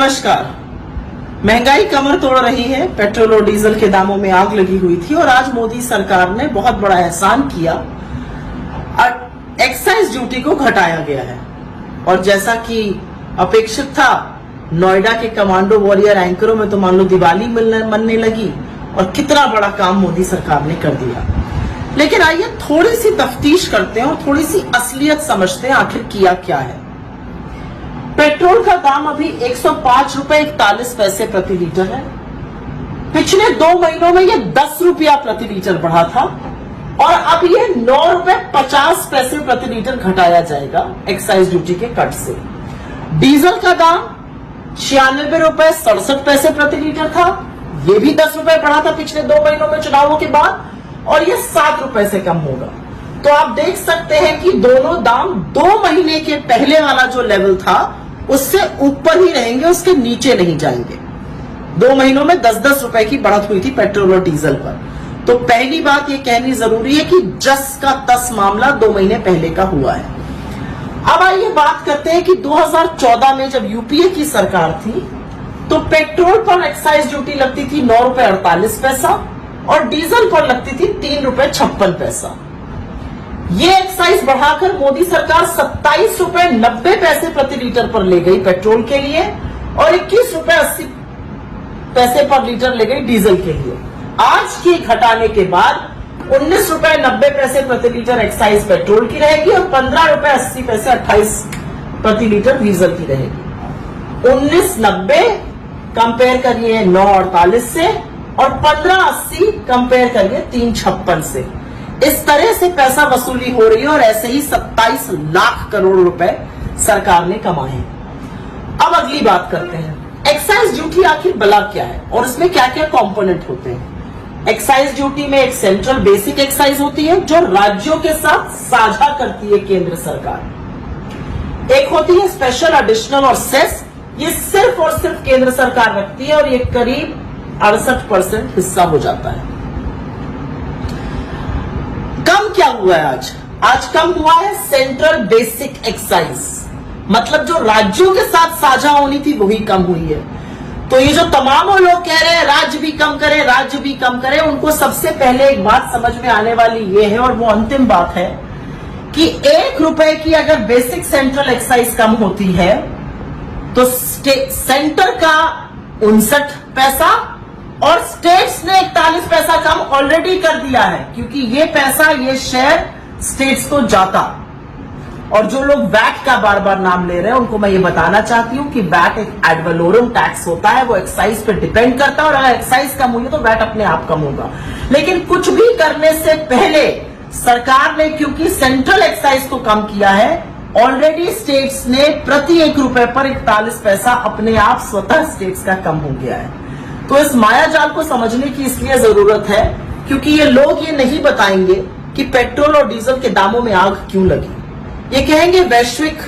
नमस्कार। महंगाई कमर तोड़ रही है। पेट्रोल और डीजल के दामों में आग लगी हुई थी और आज मोदी सरकार ने बहुत बड़ा एहसान किया और एक्साइज ड्यूटी को घटाया गया है। और जैसा कि अपेक्षित था, नोएडा के कमांडो वॉरियर एंकरों में तो मान लो दिवाली मनने लगी और कितना बड़ा काम मोदी सरकार ने कर दिया। लेकिन आइए थोड़ी सी तफ्तीश करते हैं और थोड़ी सी असलियत समझते हैं आखिर किया क्या है। पेट्रोल का दाम अभी 105 रुपए 41 पैसे प्रति लीटर है। पिछले 2 महीनों में ये 10 रुपया प्रति लीटर बढ़ा था और अब ये 9 रुपए 50 पैसे प्रति लीटर घटाया जाएगा एक्साइज ड्यूटी के कट से। डीजल का दाम 96 रुपए 67 पैसे प्रति लीटर था। ये भी 10 रुपए बढ़ा था पिछले 2 महीनों में चुनावों के बाद और ये 7 रुपए से कम होगा। तो आप देख सकते हैं कि दोनों दाम 2 महीने के पहले वाला जो लेवल था उससे ऊपर ही रहेंगे, उसके नीचे नहीं जाएंगे। 2 महीनों में 10-10 रुपए की बढ़त हुई थी पेट्रोल और डीजल पर। तो पहली बात ये कहनी जरूरी है कि जस का तस मामला 2 महीने पहले का हुआ है। अब आइए बात करते हैं कि 2014 में जब यूपीए की सरकार थी तो पेट्रोल पर एक्साइज ड्यूटी लगती थी 9 रुपए 48 पैसा और डीजल पर लगती थी 3 रुपए 56 पैसा। ये एक्साइज बढ़ाकर मोदी सरकार 27 रुपए 90 पैसे प्रति लीटर पर ले गई पेट्रोल के लिए और 21 रुपए 80 पैसे पर लीटर ले गई डीजल के लिए। आज की घटाने के बाद 19 रुपए 90 पैसे प्रति लीटर एक्साइज पेट्रोल की रहेगी और 15 रुपए 80 पैसे 28 प्रति लीटर डीजल की रहेगी। 1990 कंपेयर करिए 948 से और 1580 कंपेयर करिए 356 से। इस तरह से पैसा वसूली हो रही है और ऐसे ही 27 लाख करोड़ रुपए सरकार ने कमाए हैं। अब अगली बात करते हैं, एक्साइज ड्यूटी आखिर भला क्या है और इसमें क्या क्या कंपोनेंट होते हैं। एक्साइज ड्यूटी में एक सेंट्रल बेसिक एक्साइज होती है जो राज्यों के साथ साझा करती है केंद्र सरकार। एक होती है स्पेशल एडिशनल और सेस, ये सिर्फ और सिर्फ केंद्र सरकार रखती है और ये करीब 68% हिस्सा हो जाता है। कम क्या हुआ है आज कम हुआ है सेंट्रल बेसिक एक्साइज, मतलब जो राज्यों के साथ साझा होनी थी वही कम हुई है। तो ये जो तमाम लोग कह रहे हैं राज्य भी कम करे, राज्य भी कम करे, उनको सबसे पहले एक बात समझ में आने वाली ये है और वो अंतिम बात है कि 1 रुपए की अगर बेसिक सेंट्रल एक्साइज कम होती है तो सेंटर का 59 पैसा और स्टेट्स ने 41 पैसा कम ऑलरेडी कर दिया है, क्योंकि ये पैसा ये शेयर स्टेट्स को जाता। और जो लोग वैट का बार बार नाम ले रहे हैं उनको मैं ये बताना चाहती हूं कि वैट एक एड वैलोरम टैक्स होता है, वो एक्साइज पे डिपेंड करता है और अगर एक्साइज कम हुई तो वैट अपने आप कम होगा। लेकिन कुछ भी करने से पहले सरकार ने क्योंकि सेंट्रल एक्साइज को कम किया है, ऑलरेडी स्टेट्स ने प्रति 1 रुपए पर 41 पैसा अपने आप स्वतः स्टेट्स का कम हो गया है। तो इस मायाजाल को समझने की इसलिए जरूरत है क्योंकि ये लोग ये नहीं बताएंगे कि पेट्रोल और डीजल के दामों में आग क्यों लगी। ये कहेंगे वैश्विक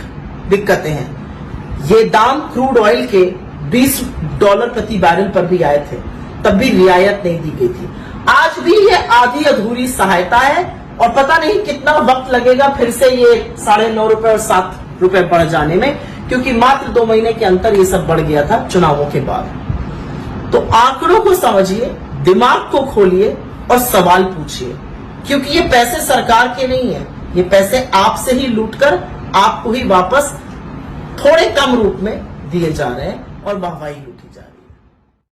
दिक्कतें हैं। ये दाम क्रूड ऑयल के $20 प्रति बैरल पर भी आए थे, तब भी रियायत नहीं दी गई थी। आज भी ये आधी अधूरी सहायता है और पता नहीं कितना वक्त लगेगा फिर से ये 9.5 रुपए और 7 रुपए बढ़ जाने में, क्योंकि मात्र 2 महीने के अंतर ये सब बढ़ गया था चुनावों के बाद। तो आंकड़ों को समझिए, दिमाग को खोलिए और सवाल पूछिए, क्योंकि ये पैसे सरकार के नहीं है, ये पैसे आपसे ही लूटकर आपको ही वापस थोड़े कम रूप में दिए जा रहे हैं और वाहवाही लूटी जा रही है।